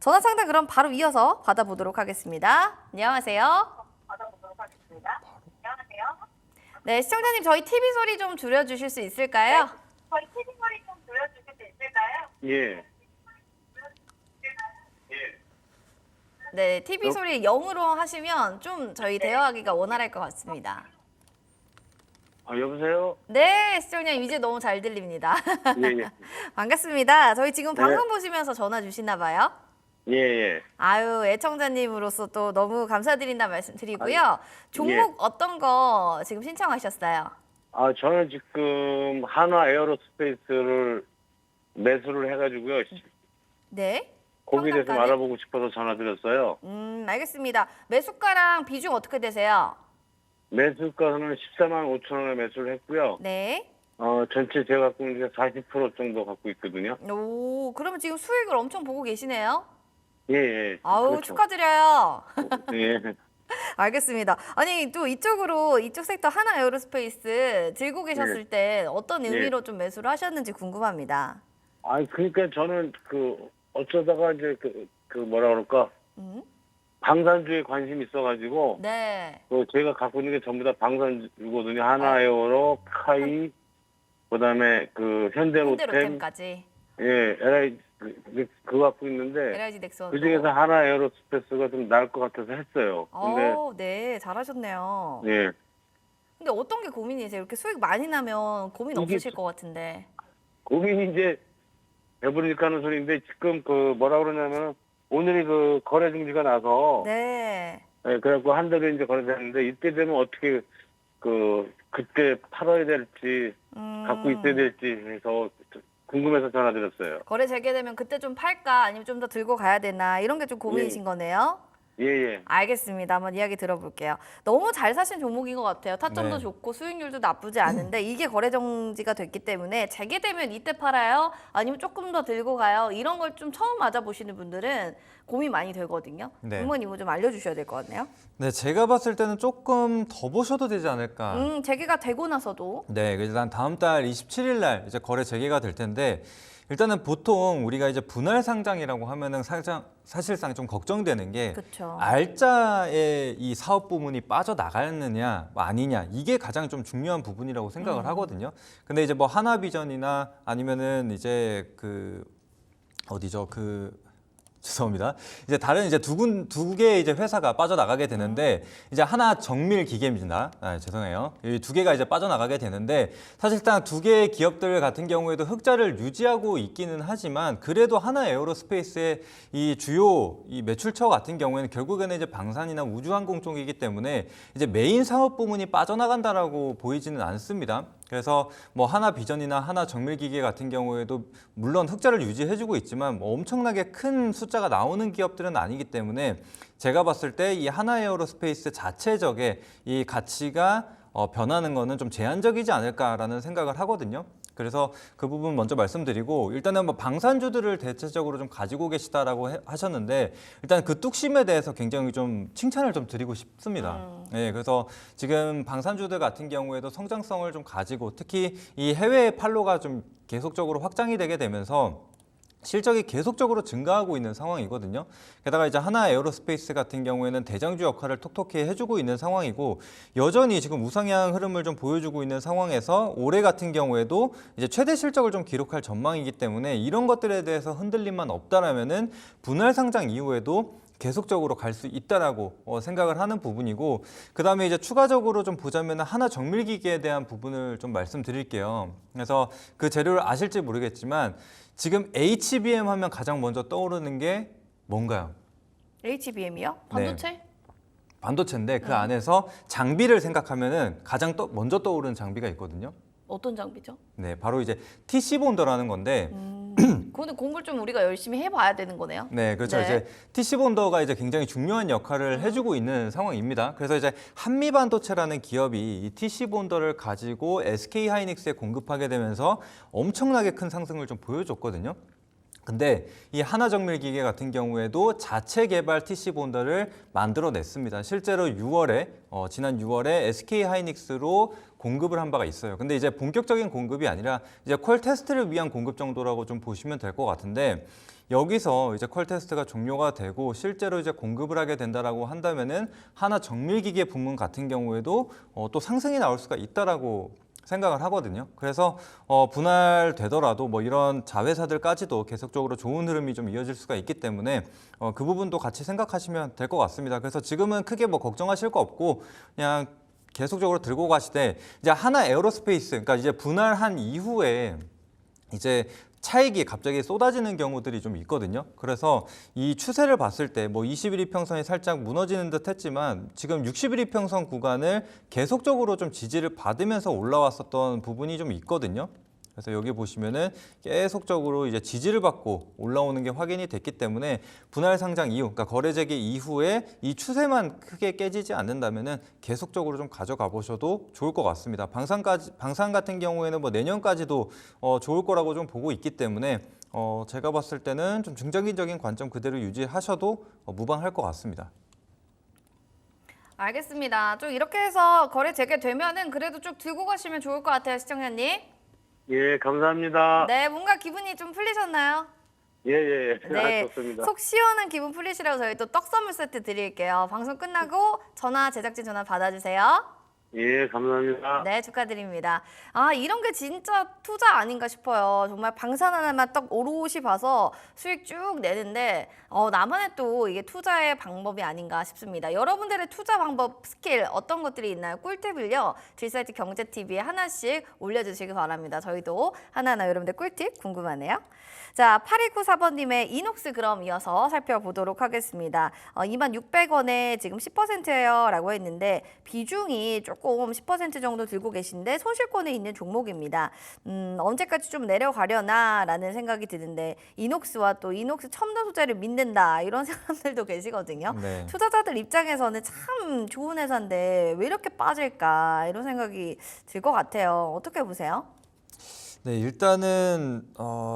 전화 상담 그럼 바로 이어서 받아보도록 하겠습니다. 안녕하세요. 네, 시청자님 저희 TV 소리 좀 줄여주실 수 있을까요? 저희 TV 소리 좀 줄여주실 수 있을까요? 예. 네, TV 소리 0으로 하시면 좀 저희 대화하기가 원활할 것 같습니다. 아, 여보세요? 네, 시청자님 이제 너무 잘 들립니다. 예, 예. 반갑습니다. 저희 지금 네. 방송 보시면서 전화 주시나 봐요. 예, 예. 아유, 애청자님으로서 또 너무 감사드린다 말씀드리고요. 종목 어떤 거 지금 신청하셨어요? 아, 저는 지금 한화 에어로스페이스를 매수를 해가지고요. 네. 거기에 대해서 평단가는? 알아보고 싶어서 전화드렸어요. 알겠습니다. 매수가랑 비중 어떻게 되세요? 매수가는 14만 5천 원에 매수를 했고요. 네. 전체 제가 갖고 있는 게 40% 정도 갖고 있거든요. 오, 그러면 지금 수익을 엄청 보고 계시네요? 예, 예. 아우, 그렇죠. 축하드려요. 예. 알겠습니다. 아니, 또 이쪽 섹터 하나 에어로스페이스 들고 계셨을 때 어떤 의미로 좀 매수를 하셨는지 궁금합니다. 그러니까 저는 어쩌다가 이제 뭐라 그럴까. 음? 방산주에 관심이 있어가지고. 네. 제가 갖고 있는 게 전부 다 방산주거든요. 하나에어로, 카이, 그다음에 현대로템, 현대로템까지. 예, LI 그거 갖고 있는데 LIG 넥슨. 그 중에서 하나 에어로스페이스가 좀 나을 것 같아서 했어요. 근데 네, 잘하셨네요. 예, 근데 어떤 게 고민이세요? 이렇게 수익 많이 나면 고민 이게 없으실 것 같은데. 고민이 이제 배부르니까 하는 소리인데 지금 뭐라 그러냐면 오늘이 거래 중지가 나서 네. 예, 그래갖고 한 달에 이제 거래됐는데 이때 되면 어떻게 그때 팔아야 될지 갖고 있어야 될지 해서 궁금해서 전화드렸어요. 거래 재개되면 그때 좀 팔까 아니면 좀 더 들고 가야 되나 이런 게 좀 고민이신 거네요. 예, 예. 알겠습니다. 한번 이야기 들어볼게요. 너무 잘 사신 종목인 것 같아요. 타점도 네. 좋고 수익률도 나쁘지 않은데 이게 거래 정지가 됐기 때문에 재개되면 이때 팔아요? 아니면 조금 더 들고 가요? 이런 걸 좀 처음 맞아보시는 분들은 고민 많이 되거든요. 네. 부모님 이거 좀 알려주셔야 될 것 같네요. 네, 제가 봤을 때는 조금 더 보셔도 되지 않을까. 재개가 되고 나서도. 네, 일단 다음 달 27일 날 이제 거래 재개가 될 텐데 일단은 보통 우리가 이제 분할 상장이라고 하면은 사실상 좀 걱정되는 게 그쵸. 알짜의 이 사업 부문이 빠져나가느냐 아니냐 이게 가장 좀 중요한 부분이라고 생각을 하거든요. 근데 이제 뭐 하나비전이나 아니면은 이제 어디죠? 죄송합니다. 이제 다른 이제 두 개의 이제 회사가 빠져나가게 되는데 이제 하나 정밀 기계입니다. 죄송해요. 이 두 개가 이제 빠져나가게 되는데 사실상 두 개의 기업들 같은 경우에도 흑자를 유지하고 있기는 하지만 그래도 하나 에어로스페이스의 이 주요 이 매출처 같은 경우에는 결국에는 이제 방산이나 우주항공 쪽이기 때문에 이제 메인 사업 부문이 빠져나간다라고 보이지는 않습니다. 그래서 뭐 하나 비전이나 하나 정밀기계 같은 경우에도 물론 흑자를 유지해주고 있지만 뭐 엄청나게 큰 숫자가 나오는 기업들은 아니기 때문에 제가 봤을 때 이 하나 에어로스페이스 자체적의 이 가치가 변하는 거는 좀 제한적이지 않을까라는 생각을 하거든요. 그래서 그 부분 먼저 말씀드리고 일단은 뭐 방산주들을 대체적으로 좀 가지고 계시다라고 하셨는데 일단 그 뚝심에 대해서 굉장히 좀 칭찬을 좀 드리고 싶습니다. 네, 그래서 지금 방산주들 같은 경우에도 성장성을 좀 가지고 특히 이 해외 판로가 좀 계속적으로 확장이 되게 되면서 실적이 계속적으로 증가하고 있는 상황이거든요. 게다가 이제 하나 에어로스페이스 같은 경우에는 대장주 역할을 톡톡히 해주고 있는 상황이고 여전히 지금 우상향 흐름을 좀 보여주고 있는 상황에서 올해 같은 경우에도 이제 최대 실적을 좀 기록할 전망이기 때문에 이런 것들에 대해서 흔들림만 없다라면은 분할 상장 이후에도 계속적으로 갈 수 있다라고 생각을 하는 부분이고 그다음에 이제 추가적으로 좀 보자면 하나 정밀기계에 대한 부분을 좀 말씀드릴게요. 그래서 그 재료를 아실지 모르겠지만 지금 HBM 하면 가장 먼저 떠오르는 게 뭔가요? HBM이요? 반도체? 반도체인데 그 안에서 장비를 생각하면은 가장 먼저 떠오르는 장비가 있거든요. 어떤 장비죠? 네, 바로 이제 TC 본더라는 건데 그거는 공부를 좀 우리가 열심히 해봐야 되는 거네요. 네, 그렇죠. 네. 이제 TC 본더가 이제 굉장히 중요한 역할을 해주고 있는 상황입니다. 그래서 이제 한미반도체라는 기업이 이 TC 본더를 가지고 SK 하이닉스에 공급하게 되면서 엄청나게 큰 상승을 좀 보여줬거든요. 근데 이 하나정밀기계 같은 경우에도 자체 개발 TC 본더를 만들어냈습니다. 실제로 지난 6월에 SK 하이닉스로 공급을 한 바가 있어요. 근데 이제 본격적인 공급이 아니라 이제 퀄 테스트를 위한 공급 정도라고 좀 보시면 될 것 같은데 여기서 이제 퀄 테스트가 종료가 되고 실제로 이제 공급을 하게 된다라고 한다면은 하나 정밀기계 부문 같은 경우에도 또 상승이 나올 수가 있다라고 생각을 하거든요. 그래서 분할되더라도 뭐 이런 자회사들까지도 계속적으로 좋은 흐름이 좀 이어질 수가 있기 때문에 그 부분도 같이 생각하시면 될 것 같습니다. 그래서 지금은 크게 뭐 걱정하실 거 없고 그냥 계속적으로 들고 가시되 이제 하나 에어로스페이스, 그러니까 이제 분할한 이후에 이제 차익이 갑자기 쏟아지는 경우들이 좀 있거든요. 그래서 이 추세를 봤을 때 뭐 21 이평선이 살짝 무너지는 듯 했지만 지금 61 이평선 구간을 계속적으로 좀 지지를 받으면서 올라왔었던 부분이 좀 있거든요. 그래서 여기 보시면은 계속적으로 이제 지지를 받고 올라오는 게 확인이 됐기 때문에 분할 상장 이후, 그러니까 거래 재개 이후에 이 추세만 크게 깨지지 않는다면은 계속적으로 좀 가져가 보셔도 좋을 것 같습니다. 방산 같은 경우에는 뭐 내년까지도 좋을 거라고 좀 보고 있기 때문에 제가 봤을 때는 좀 중장기적인 관점 그대로 유지하셔도 무방할 것 같습니다. 알겠습니다. 좀 이렇게 해서 거래 재개되면은 그래도 쭉 들고 가시면 좋을 것 같아요, 시청자님. 예, 감사합니다. 네, 뭔가 기분이 좀 풀리셨나요? 예, 예. 네, 좋습니다. 속 시원한 기분 풀리시라고 저희 또 떡 선물 세트 드릴게요. 방송 끝나고 제작진 전화 받아주세요. 예, 감사합니다. 네, 축하드립니다. 아, 이런 게 진짜 투자 아닌가 싶어요. 정말 방산 하나만 딱 오롯이 봐서 수익 쭉 내는데 나만의 또 이게 투자의 방법이 아닌가 싶습니다. 여러분들의 투자 방법, 스킬 어떤 것들이 있나요? 꿀팁을요. G사이트 경제TV에 하나씩 올려주시기 바랍니다. 저희도 하나하나 여러분들 꿀팁 궁금하네요. 자, 8294번님의 이녹스 그럼 이어서 살펴보도록 하겠습니다. 26,600원에 지금 10%예요 라고 했는데 비중이 조금 10% 정도 들고 계신데 손실권에 있는 종목입니다. 언제까지 좀 내려가려나 라는 생각이 드는데 이녹스와 또 이녹스 첨단 소재를 믿는다 이런 사람들도 계시거든요. 네. 투자자들 입장에서는 참 좋은 회사인데 왜 이렇게 빠질까 이런 생각이 들 것 같아요. 어떻게 보세요? 네, 일단은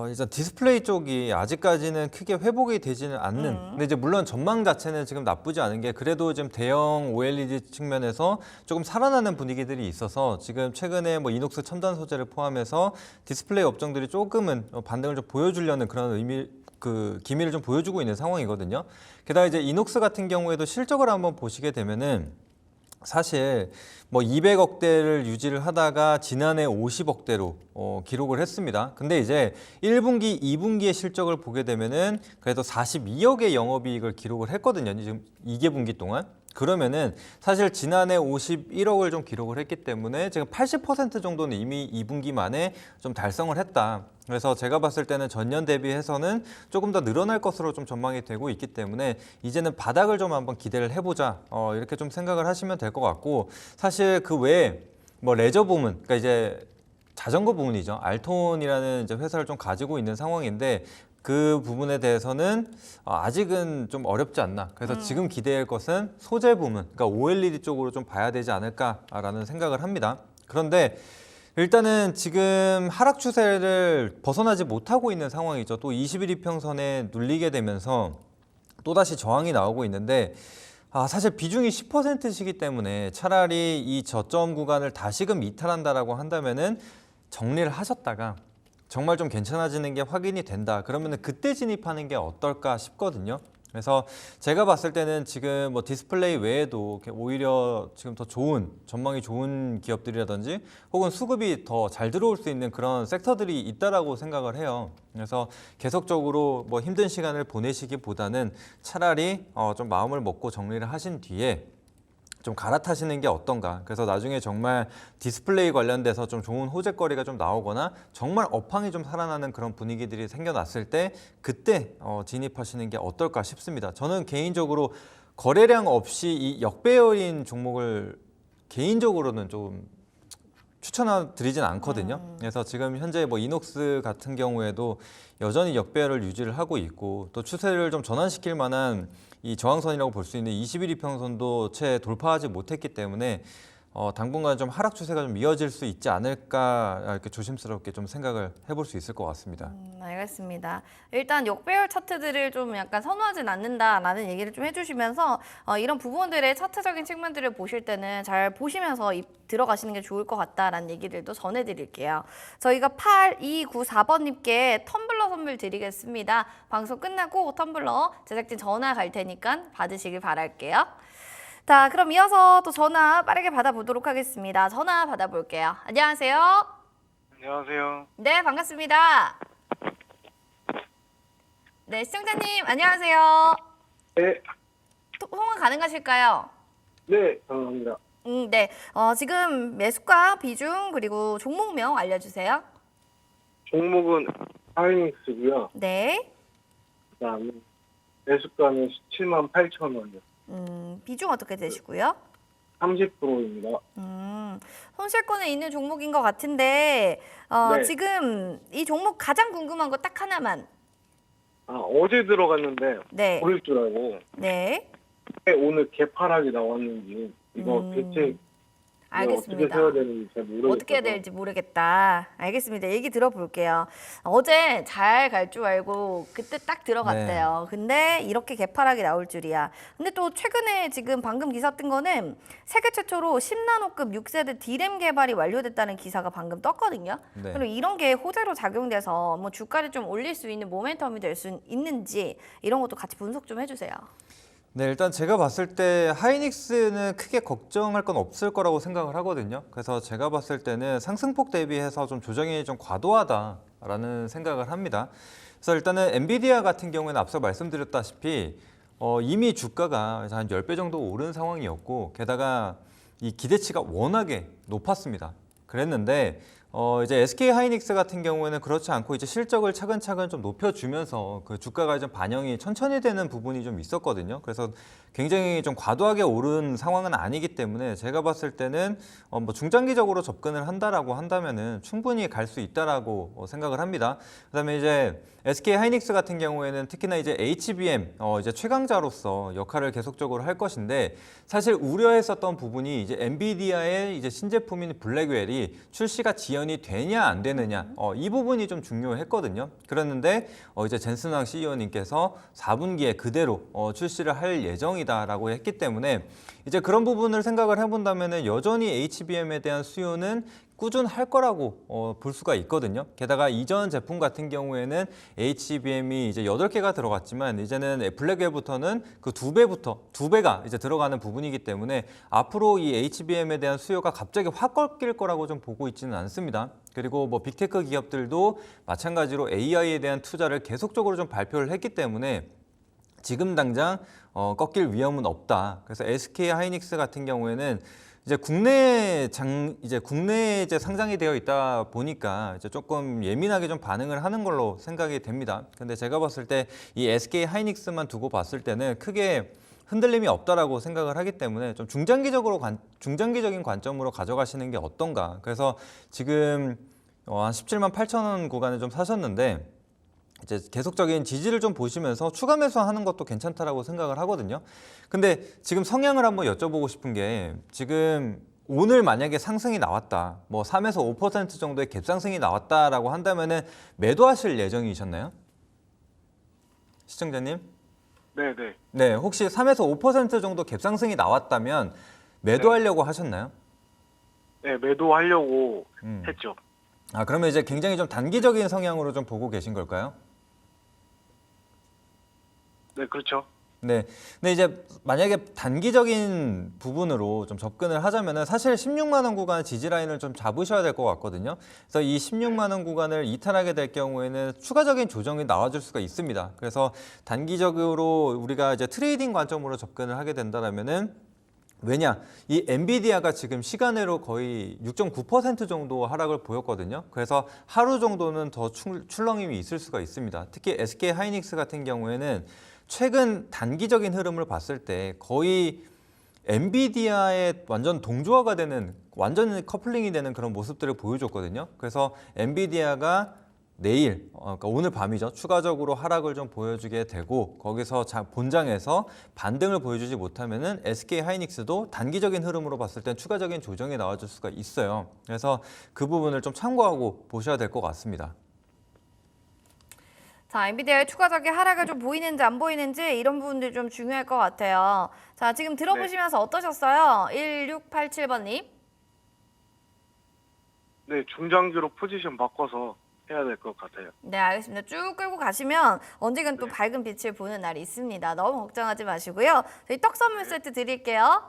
일단 디스플레이 쪽이 아직까지는 크게 회복이 되지는 않는. 근데 이제 물론 전망 자체는 지금 나쁘지 않은 게 그래도 지금 대형 OLED 측면에서 조금 살아나는 분위기들이 있어서 지금 최근에 뭐 이녹스 첨단 소재를 포함해서 디스플레이 업종들이 조금은 반등을 좀 보여주려는 그런 기미를 좀 보여주고 있는 상황이거든요. 게다가 이제 이녹스 같은 경우에도 실적을 한번 보시게 되면은 사실 뭐 200억대를 유지를 하다가 지난해 50억대로 기록을 했습니다. 근데 이제 1분기, 2분기의 실적을 보게 되면은 그래도 42억의 영업이익을 기록을 했거든요. 지금 2개분기 동안. 그러면은 사실 지난해 51억을 좀 기록을 했기 때문에 지금 80% 정도는 이미 2분기 만에 좀 달성을 했다. 그래서 제가 봤을 때는 전년 대비해서는 조금 더 늘어날 것으로 좀 전망이 되고 있기 때문에 이제는 바닥을 좀 한번 기대를 해보자. 이렇게 좀 생각을 하시면 될 것 같고 사실 그 외에 뭐 레저 부문, 그러니까 이제 자전거 부문이죠. 알톤이라는 이제 회사를 좀 가지고 있는 상황인데 그 부분에 대해서는 아직은 좀 어렵지 않나. 그래서 지금 기대할 것은 소재 부문, 그러니까 OLED 쪽으로 좀 봐야 되지 않을까라는 생각을 합니다. 그런데 일단은 지금 하락 추세를 벗어나지 못하고 있는 상황이죠. 또 21 이평선에 눌리게 되면서 또다시 저항이 나오고 있는데 사실 비중이 10%시기 때문에 차라리 이 저점 구간을 다시금 이탈한다라고 한다면은 정리를 하셨다가 정말 좀 괜찮아지는 게 확인이 된다. 그러면은 그때 진입하는 게 어떨까 싶거든요. 그래서 제가 봤을 때는 지금 뭐 디스플레이 외에도 오히려 지금 더 좋은 전망이 좋은 기업들이라든지 혹은 수급이 더 잘 들어올 수 있는 그런 섹터들이 있다라고 생각을 해요. 그래서 계속적으로 뭐 힘든 시간을 보내시기보다는 차라리 좀 마음을 먹고 정리를 하신 뒤에 좀 갈아타시는 게 어떤가. 그래서 나중에 정말 디스플레이 관련돼서 좀 좋은 호재거리가 좀 나오거나 정말 업황이 좀 살아나는 그런 분위기들이 생겨났을 때 그때 진입하시는 게 어떨까 싶습니다. 저는 개인적으로 거래량 없이 이 역배열인 종목을 개인적으로는 좀 추천드리진 않거든요. 그래서 지금 현재 뭐 이녹스 같은 경우에도 여전히 역배열을 유지를 하고 있고 또 추세를 좀 전환시킬 만한 이 저항선이라고 볼 수 있는 21 이평선도 채 돌파하지 못했기 때문에 당분간 좀 하락 추세가 좀 이어질 수 있지 않을까 이렇게 조심스럽게 좀 생각을 해볼 수 있을 것 같습니다. 알겠습니다. 일단 역배열 차트들을 좀 약간 선호하진 않는다라는 얘기를 좀 해주시면서 이런 부분들의 차트적인 측면들을 보실 때는 잘 보시면서 들어가시는 게 좋을 것 같다라는 얘기들도 전해드릴게요. 저희가 8294번님께 텀블러 선물 드리겠습니다. 방송 끝나고 텀블러 제작진 전화 갈 테니까 받으시길 바랄게요. 자, 그럼 이어서 또 전화 빠르게 받아보도록 하겠습니다. 전화 받아볼게요. 안녕하세요. 안녕하세요. 네, 반갑습니다. 네, 시청자님 안녕하세요. 네, 통화 가능하실까요? 네, 감사합니다. 네. 지금 매수가, 비중, 그리고 종목명 알려주세요. 종목은 하이닉스고요. 네. 그다음에 매수가는 17만 8천 원이요. 비중 어떻게 되시고요? 30%입니다. 손실권에 있는 종목인 것 같은데, 네. 지금 이 종목 가장 궁금한 거 딱 하나만. 어제 들어갔는데 네. 오를 줄 알고 네. 오늘 개파락이 나왔는지 이거 대체 어떻게 알겠습니다. 세워야 되는지 잘 모르겠어요. 어떻게 해야 될지 모르겠다. 알겠습니다. 얘기 들어볼게요. 어제 잘 갈 줄 알고 그때 딱 들어갔대요. 근데 이렇게 개파락이 나올 줄이야. 근데 또 최근에 지금 방금 기사 뜬 거는 세계 최초로 10나노급 6세대 D램 개발이 완료됐다는 기사가 방금 떴거든요. 네. 그럼 이런 게 호재로 작용돼서 뭐 주가를 좀 올릴 수 있는 모멘텀이 될 수 있는지 이런 것도 같이 분석 좀 해주세요. 네, 일단 제가 봤을 때 하이닉스는 크게 걱정할 건 없을 거라고 생각을 하거든요. 그래서 제가 봤을 때는 상승폭 대비해서 좀 조정이 좀 과도하다라는 생각을 합니다. 그래서 일단은 엔비디아 같은 경우에는 앞서 말씀드렸다시피 이미 주가가 한 10배 정도 오른 상황이었고 게다가 이 기대치가 워낙에 높았습니다. 그랬는데 이제 SK 하이닉스 같은 경우에는 그렇지 않고 이제 실적을 차근차근 좀 높여주면서 그 주가가 좀 반영이 천천히 되는 부분이 좀 있었거든요. 그래서 굉장히 좀 과도하게 오른 상황은 아니기 때문에 제가 봤을 때는 뭐 중장기적으로 접근을 한다라고 한다면은 충분히 갈 수 있다라고 생각을 합니다. 그다음에 이제 SK 하이닉스 같은 경우에는 특히나 이제 HBM 이제 최강자로서 역할을 계속적으로 할 것인데 사실 우려했었던 부분이 이제 엔비디아의 이제 신제품인 블랙웰이 출시가 지연이 되냐 안 되느냐 이 부분이 좀 중요했거든요. 그랬는데 이제 젠슨 황 CEO님께서 4분기에 그대로 출시를 할 예정이다라고 했기 때문에 이제 그런 부분을 생각을 해본다면은 여전히 HBM에 대한 수요는 꾸준할 거라고 볼 수가 있거든요. 게다가 이전 제품 같은 경우에는 HBM이 이제 8개가 들어갔지만 이제는 블랙웰부터는 그 2배가 이제 들어가는 부분이기 때문에 앞으로 이 HBM에 대한 수요가 갑자기 확 꺾일 거라고 좀 보고 있지는 않습니다. 그리고 뭐 빅테크 기업들도 마찬가지로 AI에 대한 투자를 계속적으로 좀 발표를 했기 때문에 지금 당장 꺾일 위험은 없다. 그래서 SK 하이닉스 같은 경우에는 이제 국내에 이제 상장이 되어 있다 보니까 이제 조금 예민하게 좀 반응을 하는 걸로 생각이 됩니다. 근데 제가 봤을 때 이 SK 하이닉스만 두고 봤을 때는 크게 흔들림이 없다라고 생각을 하기 때문에 좀 중장기적인 관점으로 가져가시는 게 어떤가. 그래서 지금 한 17만 8천 원 구간을 좀 사셨는데 이제 계속적인 지지를 좀 보시면서 추가 매수하는 것도 괜찮다라고 생각을 하거든요. 근데 지금 성향을 한번 여쭤보고 싶은 게 지금 오늘 만약에 상승이 나왔다, 뭐 3에서 5% 정도의 갭상승이 나왔다라고 한다면은 매도하실 예정이셨나요? 시청자님? 네네. 네, 혹시 3에서 5% 정도 갭상승이 나왔다면 매도하려고 하셨나요? 네, 매도하려고 했죠. 그러면 이제 굉장히 좀 단기적인 성향으로 좀 보고 계신 걸까요? 네, 그렇죠. 네. 근데 이제 만약에 단기적인 부분으로 좀 접근을 하자면은 사실 16만 원 구간 지지 라인을 좀 잡으셔야 될 것 같거든요. 그래서 이 16만 원 구간을 이탈하게 될 경우에는 추가적인 조정이 나와줄 수가 있습니다. 그래서 단기적으로 우리가 이제 트레이딩 관점으로 접근을 하게 된다면은 왜냐? 이 엔비디아가 지금 시간으로 거의 6.9% 정도 하락을 보였거든요. 그래서 하루 정도는 더 출렁임이 있을 수가 있습니다. 특히 SK 하이닉스 같은 경우에는 최근 단기적인 흐름을 봤을 때 거의 엔비디아의 완전 동조화가 되는 완전 커플링이 되는 그런 모습들을 보여줬거든요. 그래서 엔비디아가 내일, 그러니까 오늘 밤이죠. 추가적으로 하락을 좀 보여주게 되고 거기서 본장에서 반등을 보여주지 못하면은 SK 하이닉스도 단기적인 흐름으로 봤을 땐 추가적인 조정이 나와줄 수가 있어요. 그래서 그 부분을 좀 참고하고 보셔야 될 것 같습니다. 자, 엔비디아의 추가적인 하락을 좀 보이는지 안 보이는지 이런 부분들이 좀 중요할 것 같아요. 자, 지금 들어보시면서 어떠셨어요? 1687번님. 네, 중장기로 포지션 바꿔서 해야 될 것 같아요. 네, 알겠습니다. 쭉 끌고 가시면 언젠간 또 밝은 빛을 보는 날이 있습니다. 너무 걱정하지 마시고요. 저희 떡 선물 세트 드릴게요.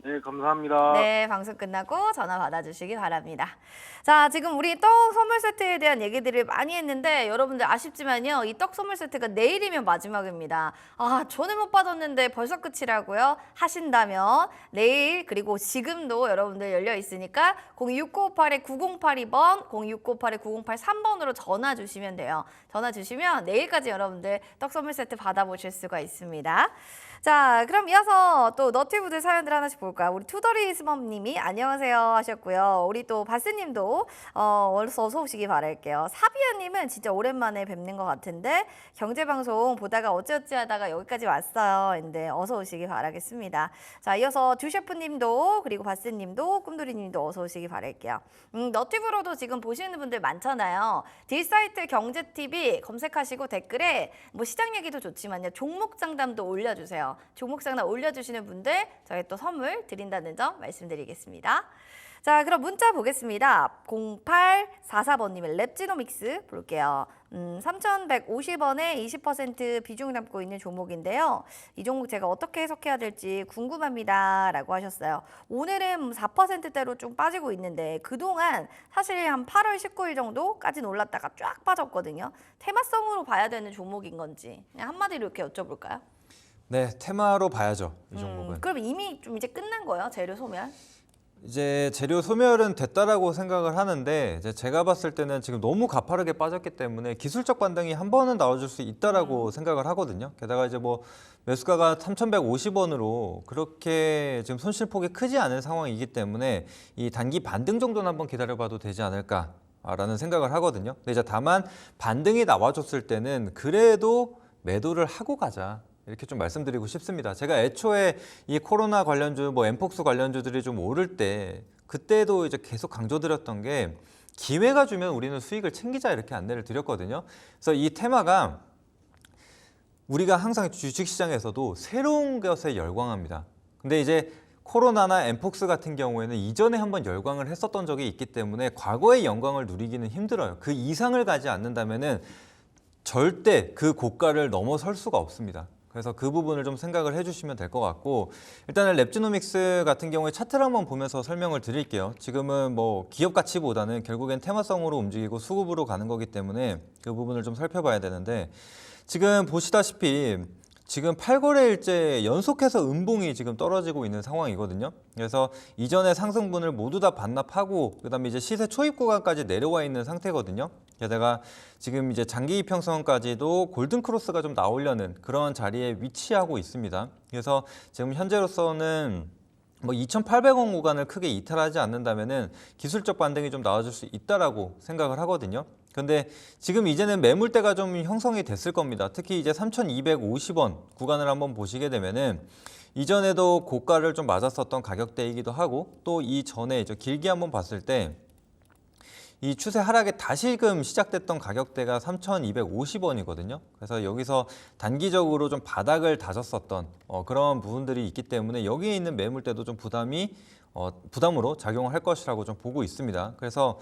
네, 감사합니다. 네, 방송 끝나고 전화 받아주시기 바랍니다. 자, 지금 우리 떡 선물 세트에 대한 얘기들을 많이 했는데 여러분들 아쉽지만요. 이 떡 선물 세트가 내일이면 마지막입니다. 아, 저는 못 받았는데 벌써 끝이라고요? 하신다면 내일 그리고 지금도 여러분들 열려 있으니까 06958-9082번, 06958-9083번으로 전화 주시면 돼요. 전화 주시면 내일까지 여러분들 떡 선물 세트 받아보실 수가 있습니다. 자, 그럼 이어서 또 너튜브들 사연들 하나씩 볼까요? 우리 투더리스멈님이 안녕하세요 하셨고요. 우리 또 바스님도 어서 오시기 바랄게요. 사비아님은 진짜 오랜만에 뵙는 것 같은데 경제방송 보다가 어찌어찌 하다가 여기까지 왔어요. 근데 어서 오시기 바라겠습니다. 자, 이어서 듀셰프님도 그리고 바스님도 꿈돌이님도 어서 오시기 바랄게요. 너튜브로도 지금 보시는 분들 많잖아요. 딜사이트 경제TV 검색하시고 댓글에 뭐 시장 얘기도 좋지만요. 종목 상담도 올려주세요. 종목 상담 올려주시는 분들 저희 또 선물 드린다는 점 말씀드리겠습니다. 자, 그럼 문자 보겠습니다. 0844번님의 랩지노믹스 볼게요. 3,150원에 20% 비중 담고 있는 종목인데요. 이 종목 제가 어떻게 해석해야 될지 궁금합니다. 라고 하셨어요. 오늘은 4%대로 좀 빠지고 있는데 그동안 사실 한 8월 19일 정도까지는 올랐다가 쫙 빠졌거든요. 테마성으로 봐야 되는 종목인 건지 그냥 한마디로 이렇게 여쭤볼까요? 네, 테마로 봐야죠. 이 종목은. 그럼 이미 좀 이제 끝난 거예요? 재료 소멸? 이제 재료 소멸은 됐다라고 생각을 하는데 이제 제가 봤을 때는 지금 너무 가파르게 빠졌기 때문에 기술적 반등이 한 번은 나와줄 수 있다라고 생각을 하거든요. 게다가 이제 뭐 매수가가 3,150원으로 그렇게 지금 손실폭이 크지 않은 상황이기 때문에 이 단기 반등 정도는 한번 기다려봐도 되지 않을까라는 생각을 하거든요. 근데 이제 다만 반등이 나와줬을 때는 그래도 매도를 하고 가자. 이렇게 좀 말씀드리고 싶습니다. 제가 애초에 이 코로나 관련주, 뭐 엠폭스 관련주들이 좀 오를 때 그때도 이제 계속 강조드렸던 게 기회가 주면 우리는 수익을 챙기자 이렇게 안내를 드렸거든요. 그래서 이 테마가 우리가 항상 주식시장에서도 새로운 것에 열광합니다. 근데 이제 코로나나 엠폭스 같은 경우에는 이전에 한번 열광을 했었던 적이 있기 때문에 과거의 영광을 누리기는 힘들어요. 그 이상을 가지 않는다면은 절대 그 고가를 넘어설 수가 없습니다. 그래서 그 부분을 좀 생각을 해주시면 될 것 같고 일단은 랩지노믹스 같은 경우에 차트를 한번 보면서 설명을 드릴게요. 지금은 뭐 기업 가치보다는 결국엔 테마성으로 움직이고 수급으로 가는 거기 때문에 그 부분을 좀 살펴봐야 되는데 지금 보시다시피 지금 8거래일째 연속해서 음봉이 지금 떨어지고 있는 상황이거든요. 그래서 이전의 상승분을 모두 다 반납하고 그다음에 이제 시세 초입 구간까지 내려와 있는 상태거든요. 게다가 지금 이제 장기 이평선까지도 골든 크로스가 좀 나오려는 그런 자리에 위치하고 있습니다. 그래서 지금 현재로서는 뭐 2,800원 구간을 크게 이탈하지 않는다면은 기술적 반등이 좀 나와줄 수 있다라고 생각을 하거든요. 근데 지금 이제는 매물대가 좀 형성이 됐을 겁니다. 특히 이제 3,250원 구간을 한번 보시게 되면은 이전에도 고가를 좀 맞았었던 가격대이기도 하고 또 이전에 이제 길게 한번 봤을 때 이 추세 하락에 다시금 시작됐던 가격대가 3,250원이거든요. 그래서 여기서 단기적으로 좀 바닥을 다졌었던 그런 부분들이 있기 때문에 여기에 있는 매물대도 좀 부담으로 작용을 할 것이라고 좀 보고 있습니다. 그래서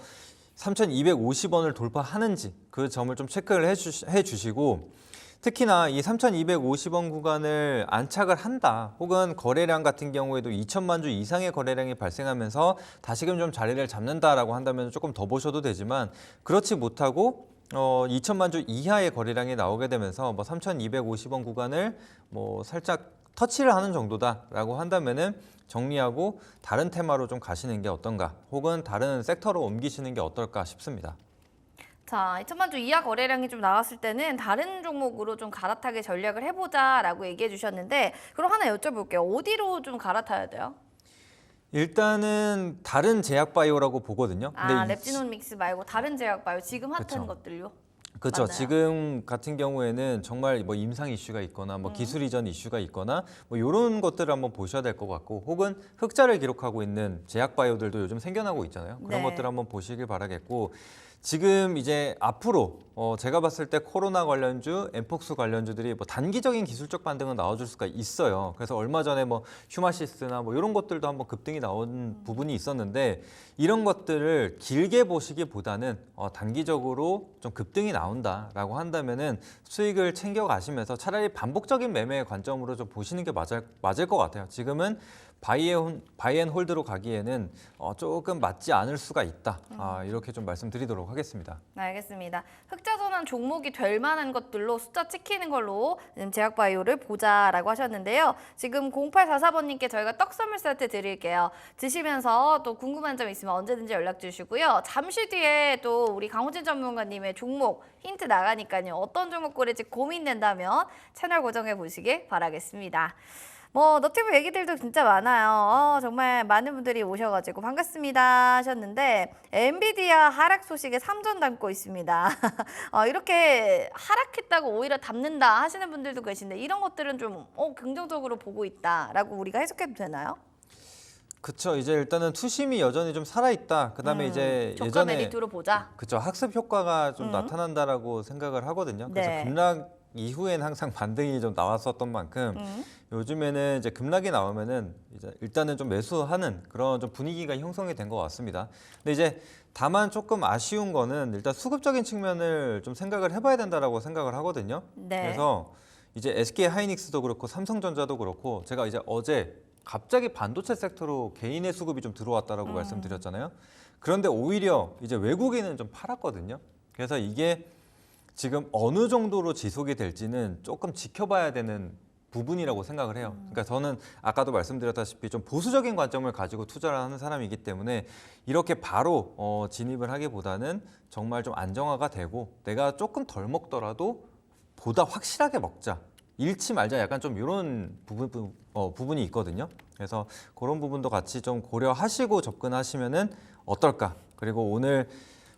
3,250원을 돌파하는지 그 점을 좀 체크를 해주시고 특히나 이 3,250원 구간을 안착을 한다 혹은 거래량 같은 경우에도 2천만 주 이상의 거래량이 발생하면서 다시금 좀 자리를 잡는다라고 한다면 조금 더 보셔도 되지만 그렇지 못하고 2천만 주 이하의 거래량이 나오게 되면서 뭐 3,250원 구간을 뭐 살짝 터치를 하는 정도다라고 한다면은 정리하고 다른 테마로 좀 가시는 게 어떤가 혹은 다른 섹터로 옮기시는 게 어떨까 싶습니다. 자, 2천만 주 이하 거래량이 좀 나왔을 때는 다른 종목으로 좀 갈아타게 전략을 해보자라고 얘기해 주셨는데 그럼 하나 여쭤볼게요. 어디로 좀 갈아타야 돼요? 일단은 다른 제약바이오라고 보거든요. 랩지노믹스 말고 다른 제약바이오 지금 핫한 그쵸. 것들요? 그렇죠. 맞나요? 지금 같은 경우에는 정말 뭐 임상 이슈가 있거나 뭐 기술 이전 이슈가 있거나 뭐 이런 것들을 한번 보셔야 될 것 같고, 혹은 흑자를 기록하고 있는 제약 바이오들도 요즘 생겨나고 있잖아요. 그런 네. 것들 한번 보시길 바라겠고, 지금 이제 앞으로 제가 봤을 때 코로나 관련주, 엠폭스 관련주들이 뭐 단기적인 기술적 반등은 나와줄 수가 있어요. 그래서 얼마 전에 뭐 휴마시스나 뭐 이런 것들도 한번 급등이 나온 부분이 있었는데, 이런 것들을 길게 보시기보다는 단기적으로 좀 급등이 나온다라고 한다면은 수익을 챙겨 가시면서 차라리 반복적인 매매의 관점으로 좀 보시는 게 맞을 것 같아요. 지금은 바이앤홀드로 가기에는 조금 맞지 않을 수가 있다. 이렇게 좀 말씀드리도록 하겠습니다. 네, 알겠습니다. 흑자 전환 종목이 될 만한 것들로 숫자 찍히는 걸로 제약바이오를 보자라고 하셨는데요. 지금 0844번님께 저희가 떡 선물 세트 드릴게요. 드시면서 또 궁금한 점 있으면 언제든지 연락 주시고요. 잠시 뒤에 또 우리 강호진 전문가님의 종목 힌트 나가니까요. 어떤 종목 고를지 고민된다면 채널 고정해 보시길 바라겠습니다. 뭐 너튜브 얘기들도 진짜 많아요. 정말 많은 분들이 오셔가지고 반갑습니다 하셨는데, 엔비디아 하락 소식에 삼전 담고 있습니다. 이렇게 하락했다고 오히려 담는다 하시는 분들도 계신데, 이런 것들은 좀 긍정적으로 보고 있다라고 우리가 해석해도 되나요? 그렇죠. 이제 일단은 투심이 여전히 좀 살아있다. 그다음에 이제 저가 예전에 메리트로 보자. 그렇죠. 학습 효과가 좀 나타난다라고 생각을 하거든요. 그래서 네. 급락 이후엔 항상 반등이 좀 나왔었던 만큼 요즘에는 이제 급락이 나오면은 이제 일단은 좀 매수하는 그런 좀 분위기가 형성이 된 것 같습니다. 근데 이제 다만 조금 아쉬운 거는 일단 수급적인 측면을 좀 생각을 해봐야 된다라고 생각을 하거든요. 네. 그래서 이제 SK 하이닉스도 그렇고 삼성전자도 그렇고, 제가 이제 어제 갑자기 반도체 섹터로 개인의 수급이 좀 들어왔다라고 말씀드렸잖아요. 그런데 오히려 이제 외국인은 좀 팔았거든요. 그래서 이게 지금 어느 정도로 지속이 될지는 조금 지켜봐야 되는 부분이라고 생각을 해요. 그러니까 저는 아까도 말씀드렸다시피 좀 보수적인 관점을 가지고 투자를 하는 사람이기 때문에 이렇게 바로 진입을 하기보다는 정말 좀 안정화가 되고, 내가 조금 덜 먹더라도 보다 확실하게 먹자, 잃지 말자, 약간 좀 이런 부분이 있거든요. 그래서 그런 부분도 같이 좀 고려하시고 접근하시면은 어떨까. 그리고 오늘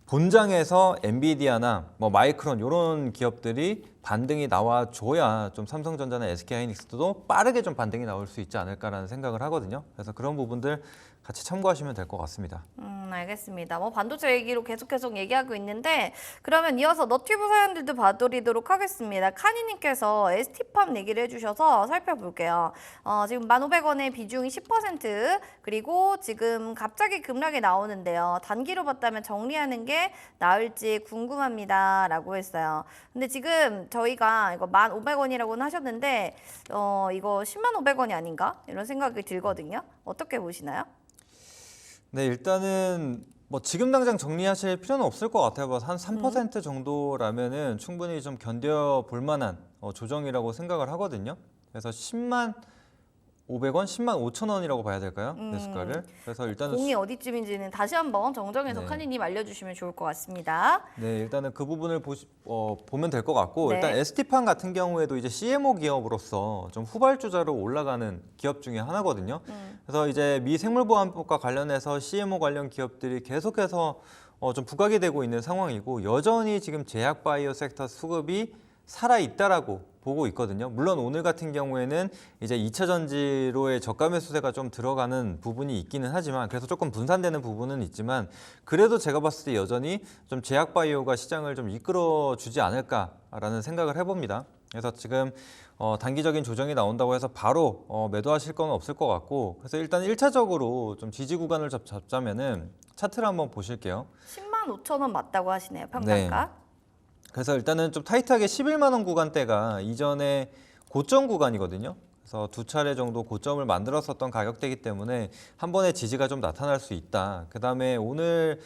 본장에서 엔비디아나 뭐 마이크론 이런 기업들이 반등이 나와줘야 좀 삼성전자나 SK하이닉스도 빠르게 좀 반등이 나올 수 있지 않을까라는 생각을 하거든요. 그래서 그런 부분들 같이 참고하시면 될 것 같습니다. 알겠습니다. 뭐 반도체 얘기로 계속 얘기하고 있는데, 그러면 이어서 너튜브 사연들도 봐드리도록 하겠습니다. 카니님께서 ST팜 얘기를 해주셔서 살펴볼게요. 지금 1,500원의 비중이 10%, 그리고 지금 갑자기 급락이 나오는데요. 단기로 봤다면 정리하는 게 나을지 궁금합니다 라고 했어요. 근데 지금 저희가 이거 1,500원이라고는 하셨는데 이거 105,000원이 아닌가? 이런 생각이 들거든요. 어떻게 보시나요? 네, 일단은 뭐 지금 당장 정리하실 필요는 없을 것 같아요. 한 3% 정도라면은 충분히 좀 견뎌볼 만한 조정이라고 생각을 하거든요. 그래서 10만 500원, 10만 5천 원이라고 봐야 될까요? 매수가를. 그래서 일단은 공이 어디쯤인지는 다시 한번 정정해서 네. 카니님 알려주시면 좋을 것 같습니다. 네, 일단은 그 부분을 보면 될 것 같고, 네. 일단 ST팜 같은 경우에도 이제 CMO 기업으로서 좀 후발주자로 올라가는 기업 중에 하나거든요. 그래서 이제 미 생물보안법과 관련해서 CMO 관련 기업들이 계속해서 좀 부각이 되고 있는 상황이고, 여전히 지금 제약 바이오 섹터 수급이 살아 있다라고 보고 있거든요. 물론 오늘 같은 경우에는 이제 2차 전지로의 저가 매수세가 좀 들어가는 부분이 있기는 하지만, 그래서 조금 분산되는 부분은 있지만, 그래도 제가 봤을 때 여전히 좀 제약 바이오가 시장을 좀 이끌어 주지 않을까라는 생각을 해봅니다. 그래서 지금 단기적인 조정이 나온다고 해서 바로 매도하실 건 없을 것 같고, 그래서 일단 1차적으로 좀 지지 구간을 잡자면은 차트를 한번 보실게요. 105,000원 맞다고 하시네요, 평단가. 그래서 일단은 좀 타이트하게 11만 원 구간대가 이전에 고점 구간이거든요. 그래서 두 차례 정도 고점을 만들었었던 가격대이기 때문에 한 번의 지지가 좀 나타날 수 있다. 그다음에 오늘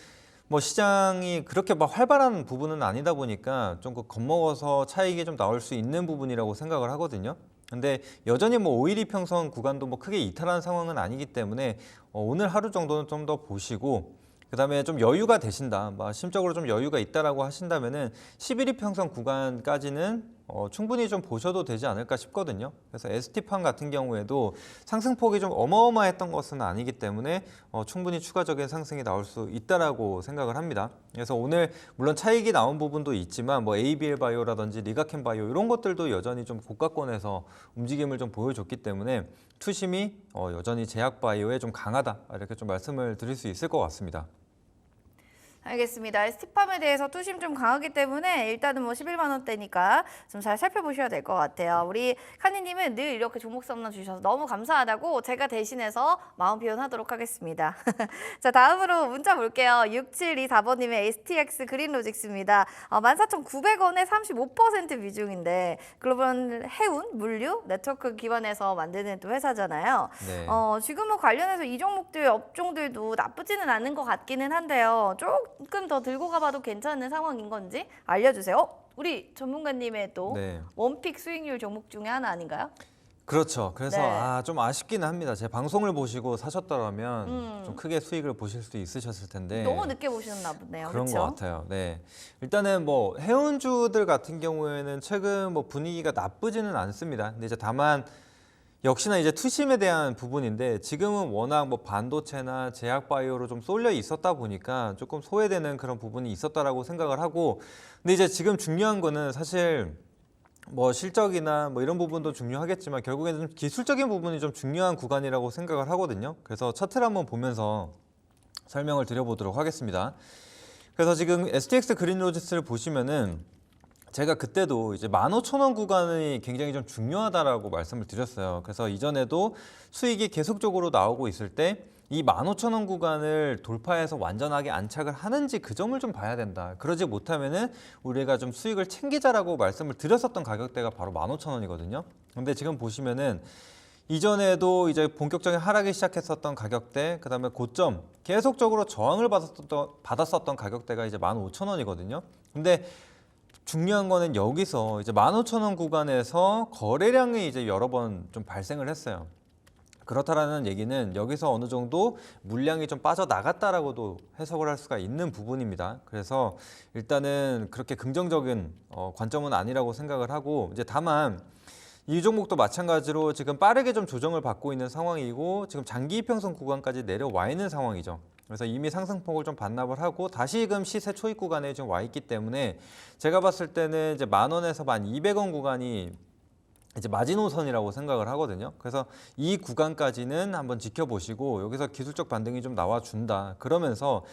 뭐 시장이 그렇게 막 활발한 부분은 아니다 보니까 좀 겁먹어서 차익이 좀 나올 수 있는 부분이라고 생각을 하거든요. 근데 여전히 뭐 5일 이평선 구간도 뭐 크게 이탈한 상황은 아니기 때문에 오늘 하루 정도는 좀 더 보시고, 그다음에 좀 여유가 되신다, 심적으로 좀 여유가 있다라고 하신다면은 11일 평선 구간까지는 충분히 좀 보셔도 되지 않을까 싶거든요. 그래서 ST판 같은 경우에도 상승폭이 좀 어마어마했던 것은 아니기 때문에 충분히 추가적인 상승이 나올 수 있다라고 생각을 합니다. 그래서 오늘 물론 차익이 나온 부분도 있지만 뭐 ABL 바이오라든지 리가켄 바이오 이런 것들도 여전히 좀 고가권에서 움직임을 좀 보여줬기 때문에 투심이 여전히 제약 바이오에 좀 강하다 이렇게 좀 말씀을 드릴 수 있을 것 같습니다. 알겠습니다. ST팜에 대해서 투심 좀 강하기 때문에 일단은 뭐 11만 원대니까 좀 잘 살펴보셔야 될 것 같아요. 우리 카니님은 늘 이렇게 종목 섭나 주셔서 너무 감사하다고 제가 대신해서 마음 표현하도록 하겠습니다. 자, 다음으로 문자 볼게요. 6724번님의 STX 그린로직스입니다. 14,900원에 35% 비중인데 글로벌 해운, 물류, 네트워크 기반에서 만드는 또 회사잖아요. 네. 지금은 관련해서 이 종목들, 업종들도 나쁘지는 않은 것 같기는 한데요. 조금 더 들고 가봐도 괜찮은 상황인 건지 알려주세요. 우리 전문가님의 또 네. 원픽 수익률 종목 중에 하나 아닌가요? 그렇죠. 그래서 네. 좀 아쉽기는 합니다. 제 방송을 보시고 사셨더라면 좀 크게 수익을 보실 수 있으셨을 텐데 너무 늦게 보셨나 보네요. 그런 그쵸? 것 같아요. 네. 일단은 뭐 해운주들 같은 경우에는 최근 뭐 분위기가 나쁘지는 않습니다. 근데 이제 다만 역시나 이제 투심에 대한 부분인데 지금은 워낙 뭐 반도체나 제약 바이오로 좀 쏠려 있었다 보니까 조금 소외되는 그런 부분이 있었다라고 생각을 하고, 근데 이제 지금 중요한 거는 사실 뭐 실적이나 뭐 이런 부분도 중요하겠지만 결국에는 좀 기술적인 부분이 좀 중요한 구간이라고 생각을 하거든요. 그래서 차트를 한번 보면서 설명을 드려보도록 하겠습니다. 그래서 지금 STX 그린로지스를 보시면은 제가 그때도 이제 15,000원 구간이 굉장히 좀 중요하다라고 말씀을 드렸어요. 그래서 이전에도 수익이 계속적으로 나오고 있을 때 이 15,000원 구간을 돌파해서 완전하게 안착을 하는지 그 점을 좀 봐야 된다. 그러지 못하면은 우리가 좀 수익을 챙기자라고 말씀을 드렸었던 가격대가 바로 15,000원이거든요. 근데 지금 보시면은 이전에도 이제 본격적인 하락이 시작했었던 가격대, 그다음에 고점 계속적으로 저항을 받았었던 가격대가 이제 15,000원이거든요. 근데 중요한 거는 여기서 이제 15,000원 구간에서 거래량이 이제 여러 번 좀 발생을 했어요. 그렇다라는 얘기는 여기서 어느 정도 물량이 좀 빠져나갔다라고도 해석을 할 수가 있는 부분입니다. 그래서 일단은 그렇게 긍정적인 관점은 아니라고 생각을 하고, 이제 다만 이 종목도 마찬가지로 지금 빠르게 좀 조정을 받고 있는 상황이고 지금 장기 이평선 구간까지 내려와 있는 상황이죠. 그래서 이미 상승폭을 좀 반납을 하고 다시금 시세 초입 구간에 좀 와 있기 때문에 제가 봤을 때는 이제 10,000원에서 1,200원 구간이 이제 마지노선이라고 생각을 하거든요. 그래서 이 구간까지는 한번 지켜보시고 여기서 기술적 반등이 좀 나와준다. 그러면서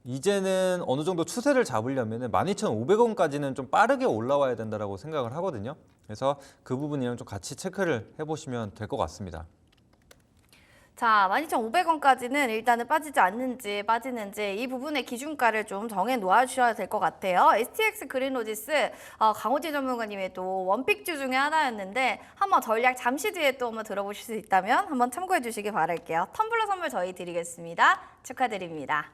이제는 어느 정도 추세를 잡으려면 12,500원까지는 좀 빠르게 올라와야 된다고 생각을 하거든요. 그래서 그 부분이랑 좀 같이 체크를 해보시면 될 것 같습니다. 자, 12,500원까지는 일단은 빠지지 않는지 빠지는지 이 부분의 기준가를 좀 정해 놓아주셔야 될 것 같아요. STX 그린로지스 강호진 전문가님의 또 원픽주 중에 하나였는데 한번 전략 잠시 뒤에 또 한번 들어보실 수 있다면 한번 참고해 주시기 바랄게요. 텀블러 선물 저희 드리겠습니다. 축하드립니다.